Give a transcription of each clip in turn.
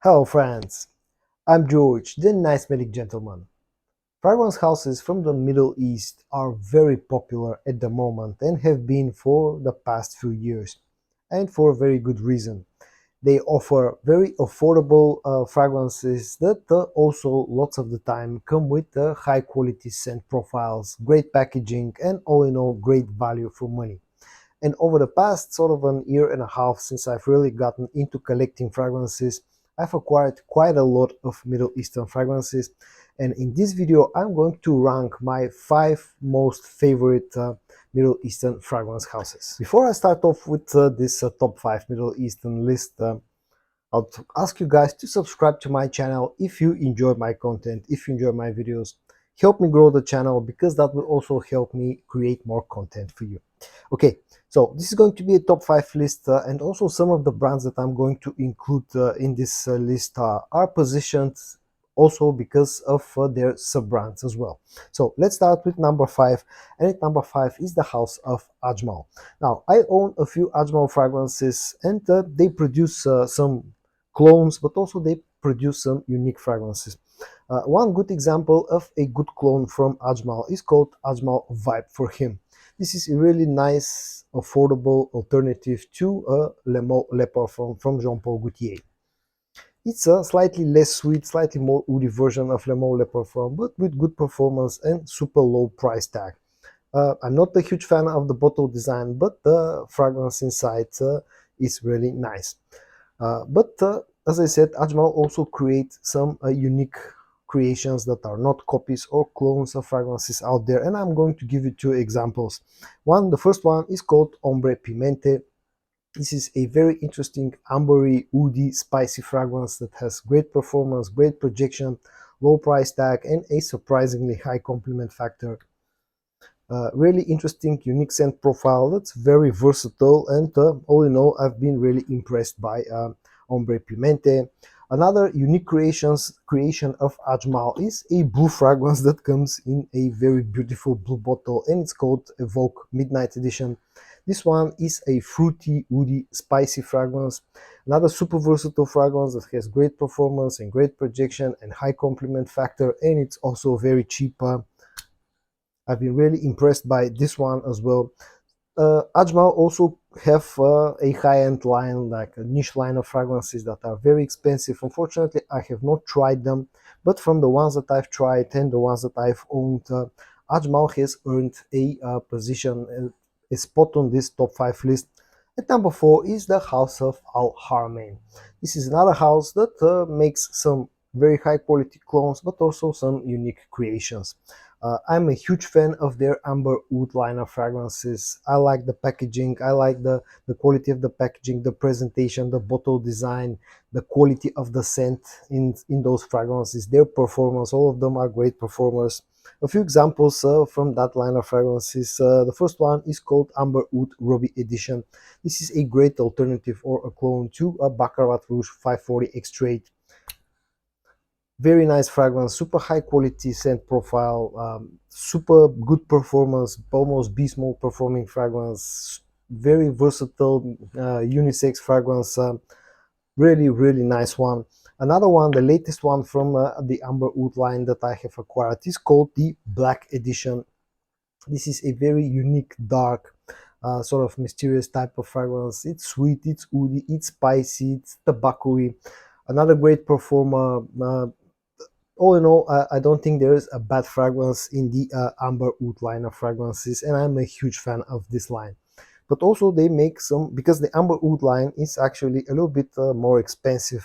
Hello friends, I'm George, the nice medic gentleman. Fragrance houses from the Middle East are very popular at the moment and have been for the past few years, and for a very good reason. They offer very affordable fragrances that also lots of the time come with high quality scent profiles, great packaging, and all in all great value for money. And over the past sort of an year and a half since I've really gotten into collecting fragrances, I've acquired quite a lot of Middle Eastern fragrances. And in this video, I'm going to rank my 5 most favorite Middle Eastern fragrance houses. Before I start off with this top 5 Middle Eastern list, I'll ask you guys to subscribe to my channel if you enjoy my content, if you enjoy my videos. Help me grow the channel because that will also help me create more content for you. Okay, so this is going to be a top 5 list, and also some of the brands that I'm going to include in this list are positioned also because of their sub-brands as well. So let's start with number 5, and at number 5 is the house of Ajmal. Now, I own a few Ajmal fragrances, and they produce some clones, but also they produce some unique fragrances. One good example of a good clone from Ajmal is called Ajmal Vibe for Him. This is a really nice, affordable alternative to a Le Parfum from Jean-Paul Gaultier. It's a slightly less sweet, slightly more woody version of Le Parfum, but with good performance and super low price tag. I'm not a huge fan of the bottle design, but the fragrance inside is really nice. But as I said, Ajmal also create some unique creations that are not copies or clones of fragrances out there, and I'm going to give you 2 examples. The first one is called Ombre Pimente. This is a very interesting ambery, woody, spicy fragrance that has great performance, great projection, low price tag, and a surprisingly high compliment factor. Really interesting, unique scent profile that's very versatile, and all in all, I've been really impressed by Ombre Pimente. Another unique creation of Ajmal is a blue fragrance that comes in a very beautiful blue bottle, and it's called Evoke Midnight Edition. This one is a fruity, woody, spicy fragrance. Another super versatile fragrance that has great performance and great projection and high compliment factor, and it's also very cheap. I've been really impressed by this one as well. Ajmal also have a high-end line, like a niche line of fragrances that are very expensive. Unfortunately, I have not tried them, but from the ones that I've tried and the ones that I've owned, Ajmal has earned a position, a spot on this top 5 list. At number 4 is the house of Al Haramain. This is another house that makes some very high quality clones, but also some unique creations. I'm a huge fan of their amber oud line of fragrances. I like the packaging, I like the quality of the packaging, the presentation, the bottle design, the quality of the scent in those fragrances, their performance. All of them are great performers. A few examples from that line of fragrances. The first one is called Amber Oud Ruby Edition. This is a great alternative or a clone to a Baccarat Rouge 540 Extrait. Very nice fragrance, super high quality scent profile, super good performance, almost beast mode performing fragrance, very versatile unisex fragrance, really nice one. Another one, the latest one from the Amber Oud line that I have acquired, is called the Black Edition. This is a very unique, dark, sort of mysterious type of fragrance. It's sweet, it's woody, it's spicy, it's tobacco-y. Another great performer. All in all, I don't think there is a bad fragrance in the Amber Oud line of fragrances, and I'm a huge fan of this line. But also they make some, because the Amber Oud line is actually a little bit more expensive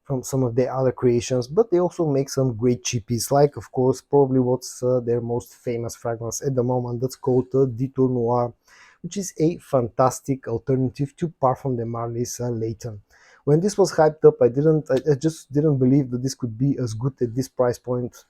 from some of their other creations, but they also make some great cheapies, like of course probably what's their most famous fragrance at the moment, that's called Detour Noir, which is a fantastic alternative to Parfum de Marly's Layton. When this was hyped up, I just didn't believe that this could be as good at this price point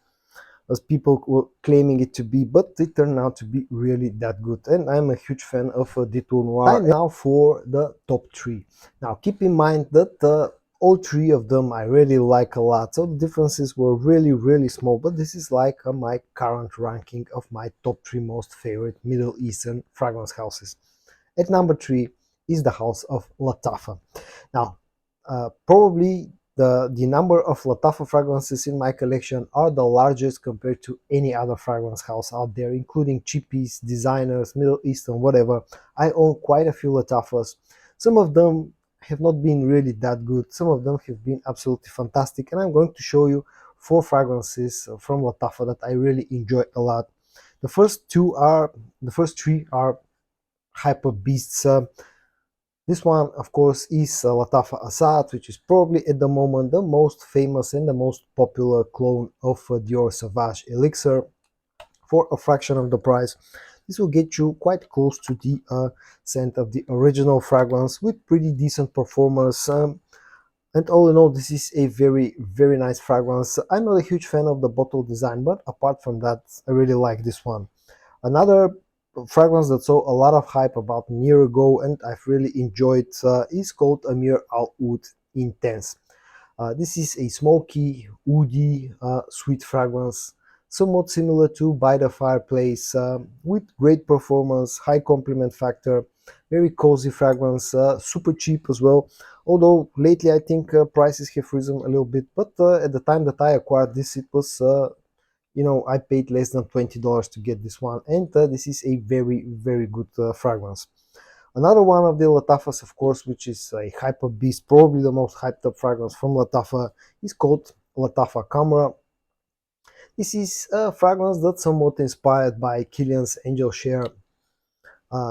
as people were claiming it to be, but it turned out to be really that good, and I'm a huge fan of Detour Noir. Time now for the top 3. Now keep in mind that all 3 of them I really like a lot, so the differences were really small, but this is like my current ranking of my top 3 most favorite Middle Eastern fragrance houses. At number 3 is the house of LATTAFA. Now, probably The number of LATTAFA fragrances in my collection are the largest compared to any other fragrance house out there, including cheapies, designers, Middle Eastern, whatever. I own quite a few LATTAFAs. Some of them have not been really that good. Some of them have been absolutely fantastic, and I'm going to show you four fragrances from LATTAFA that I really enjoy a lot. The first three are hyper beasts. This one, of course, is LATTAFA Assad, which is probably at the moment the most famous and the most popular clone of Dior Sauvage Elixir. For a fraction of the price, this will get you quite close to the scent of the original fragrance with pretty decent performance. And all in all, this is a very nice fragrance. I'm not a huge fan of the bottle design, but apart from that, I really like this one. Another fragrance that saw a lot of hype about a year ago and I've really enjoyed is called Amir Al Oud Intense. This is a smoky, woody, sweet fragrance, somewhat similar to By the Fireplace, with great performance, high compliment factor, very cozy fragrance, super cheap as well. Although lately I think prices have risen a little bit, but at the time that I acquired this, it was I paid less than $20 to get this one, and this is a very good fragrance. Another one of the LATTAFAs, of course, which is a hyper beast, probably the most hyped up fragrance from LATTAFA, is called LATTAFA Camera. This is a fragrance that's somewhat inspired by Killian's Angel Share.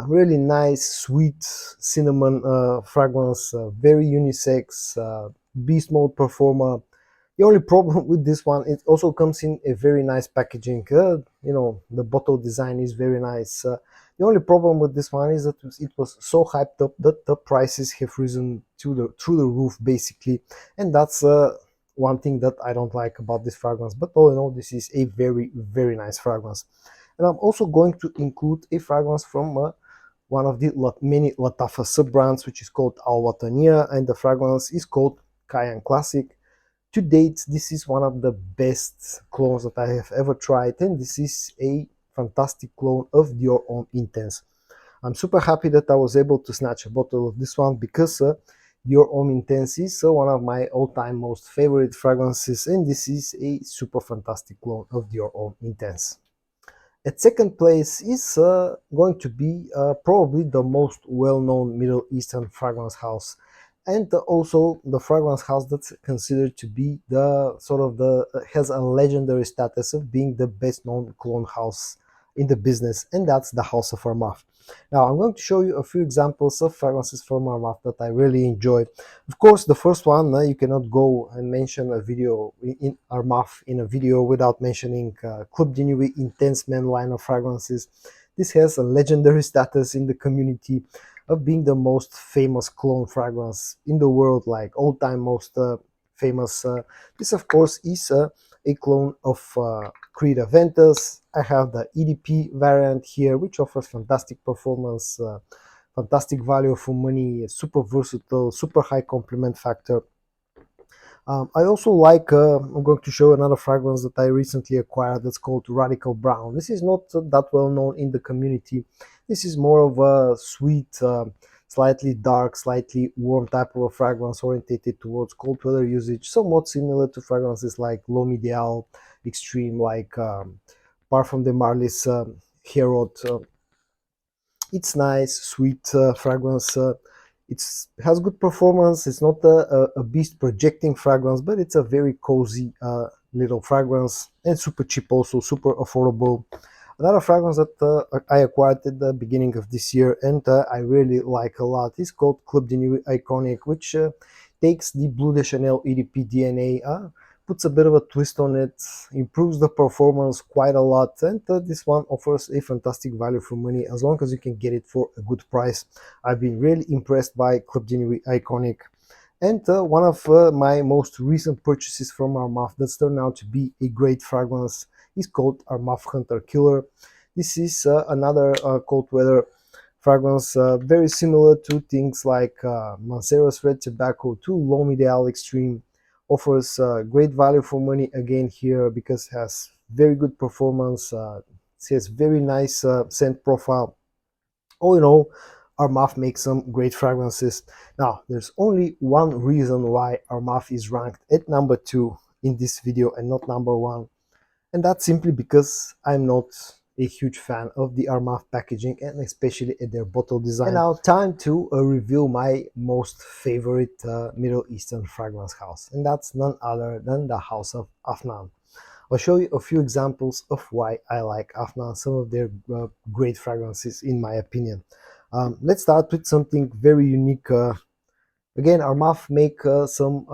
Really nice, sweet cinnamon fragrance, very unisex, beast mode performer. The only problem with this one, it also comes in a very nice packaging. The bottle design is very nice. The only problem with this one is that it was so hyped up that the prices have risen through the roof, basically, and that's one thing that I don't like about this fragrance. But all in all, this is a very nice fragrance. And I'm also going to include a fragrance from one of the many LATTAFA sub-brands, which is called Al Watania, and the fragrance is called Cayenne Classic. To date, this is one of the best clones that I have ever tried, and this is a fantastic clone of Dior Homme Intense. I'm super happy that I was able to snatch a bottle of this one because Dior Homme Intense is one of my all-time most favorite fragrances, and this is a super fantastic clone of Dior Homme Intense. At second place is going to be probably the most well-known Middle Eastern fragrance house, and also the fragrance house that's considered to be the has a legendary status of being the best known cologne house in the business, and that's the House of Armaf. Now I'm going to show you a few examples of fragrances from Armaf that I really enjoy. Of course, the first one, you cannot go and mention a video in Armaf in a video without mentioning Club de Nuit Intense Men line of fragrances. This has a legendary status in the community of being the most famous cologne fragrance in the world, like all-time most famous. This, of course, is a clone of Creed Aventus. I have the EDP variant here, which offers fantastic performance, fantastic value for money, super versatile, super high compliment factor. I also like, I'm going to show another fragrance that I recently acquired that's called Radical Brown. This is not that well known in the community. This is more of a sweet, slightly dark, slightly warm type of a fragrance orientated towards cold weather usage, somewhat similar to fragrances like L'Homme Ideal Extreme, like Parfum de Marlis Herod. It's nice, sweet fragrance. It has good performance. It's not a beast projecting fragrance, but it's a very cozy little fragrance, and super cheap also, super affordable. Another fragrance that I acquired at the beginning of this year and I really like a lot is called Club de Nuit Iconic, which takes the Bleu de Chanel EDP DNA, puts a bit of a twist on it, improves the performance quite a lot, and this one offers a fantastic value for money as long as you can get it for a good price. I've been really impressed by Club de Nuit Iconic. And one of my most recent purchases from Armaf that's turned out to be a great fragrance is called Armaf Hunter Killer. This is another cold weather fragrance, very similar to things like Mancero's Red Tobacco to L'Homme Ideal Extreme. Offers great value for money again here because it has very good performance. It has very nice scent profile. All in all, Armaf makes some great fragrances. Now, there's only one reason why Armaf is ranked at number 2 in this video and not number 1, and that's simply because I'm not a huge fan of the Armaf packaging and especially at their bottle design. And now time to review my most favorite Middle Eastern fragrance house, and that's none other than the house of Afnan. I'll show you a few examples of why I like Afnan, some of their great fragrances in my opinion. Let's start with something very unique. Again, Armaf make some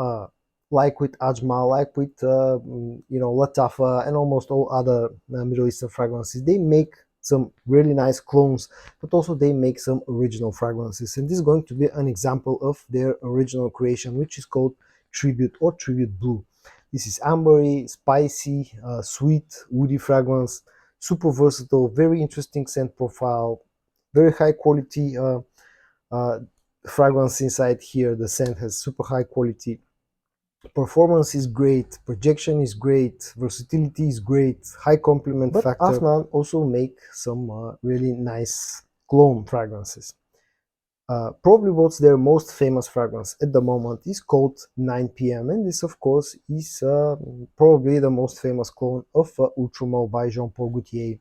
like with ajmal, like with LATTAFA and almost all other Middle Eastern fragrances. They make some really nice clones, but also they make some original fragrances. And this is going to be an example of their original creation, which is called Tribute or Tribute Blue. This is ambery, spicy, sweet, woody fragrance, super versatile, very interesting scent profile, very high quality uh, fragrance inside here. The scent has super high quality. Performance is great, projection is great, versatility is great, high compliment factor. Afnan also make some really nice clone fragrances. Probably what's their most famous fragrance at the moment is called 9 p.m. and this of course is probably the most famous clone of Ultramel by Jean-Paul Gaultier.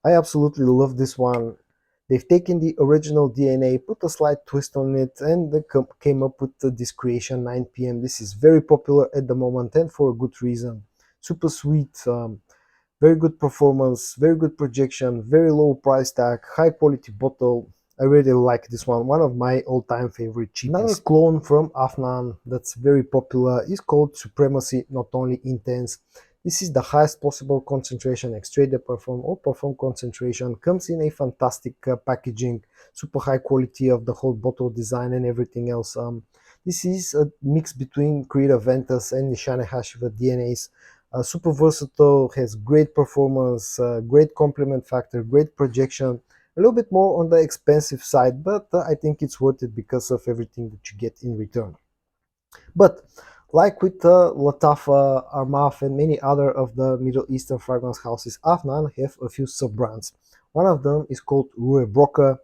I absolutely love this one. They've taken the original DNA, put a slight twist on it, and they came up with this creation 9 p.m. This is very popular at the moment and for a good reason. Super sweet, very good performance, very good projection, very low price tag, high quality bottle. I really like this one of my all-time favorite cheapest. Another clone from Afnan that's very popular is called Supremacy Not Only Intense. This is the highest possible concentration extrait de parfum or parfum concentration. Comes in a fantastic packaging, super high quality of the whole bottle design and everything else. This is a mix between Creative Ventus and Nishane Hashiva DNAs. Super versatile, has great performance, great complement factor, great projection. A little bit more on the expensive side, but I think it's worth it because of everything that you get in return. But like with LATTAFA, Armaf, and many other of the Middle Eastern fragrance houses, Afnan have a few sub-brands. One of them is called Rue Broca,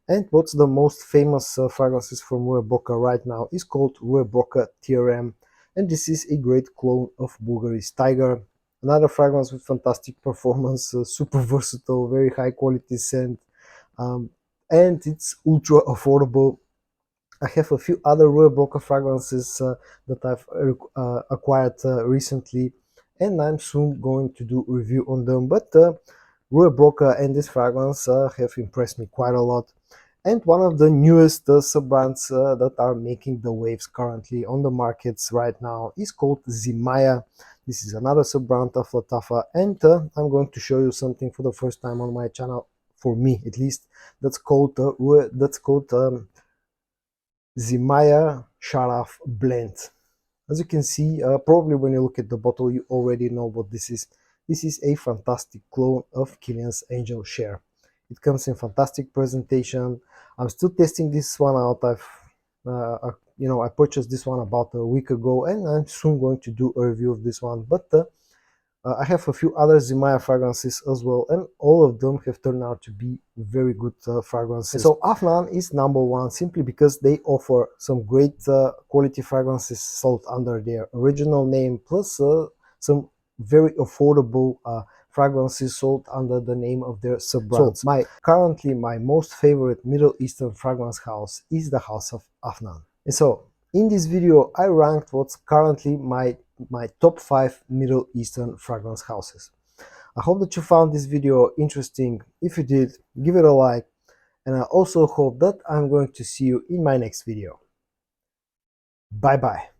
and what's the most famous fragrances from Rue Broca right now is called Rue Broca TRM, and this is a great clone of Bulgari's Tiger. Another fragrance with fantastic performance, super versatile, very high quality scent, and it's ultra affordable. I have a few other Rue Broca fragrances that I've acquired recently, and I'm soon going to do a review on them. But Rue Broca and this fragrance have impressed me quite a lot. And one of the newest sub-brands that are making the waves currently on the markets right now is called Zimaya. This is another sub-brand of LATTAFA, and I'm going to show you something for the first time on my channel, for me at least, that's called Zimaya Sharaf Blend. As you can see, probably when you look at the bottle, you already know what this is. This is a fantastic clone of Kilian's Angel Share. It comes in fantastic presentation. I'm still testing this one out. I purchased this one about a week ago, and I'm soon going to do a review of this one. But I have a few other Zimaya fragrances as well, and all of them have turned out to be very good fragrances. And so Afnan is number one simply because they offer some great quality fragrances sold under their original name, plus some very affordable fragrances sold under the name of their sub-brands. So currently my most favorite Middle Eastern fragrance house is the house of Afnan. And so in this video I ranked what's currently my top 5 Middle Eastern fragrance houses. I hope that you found this video interesting. If you did, give it a like, and I also hope that I'm going to see you in my next video. Bye bye.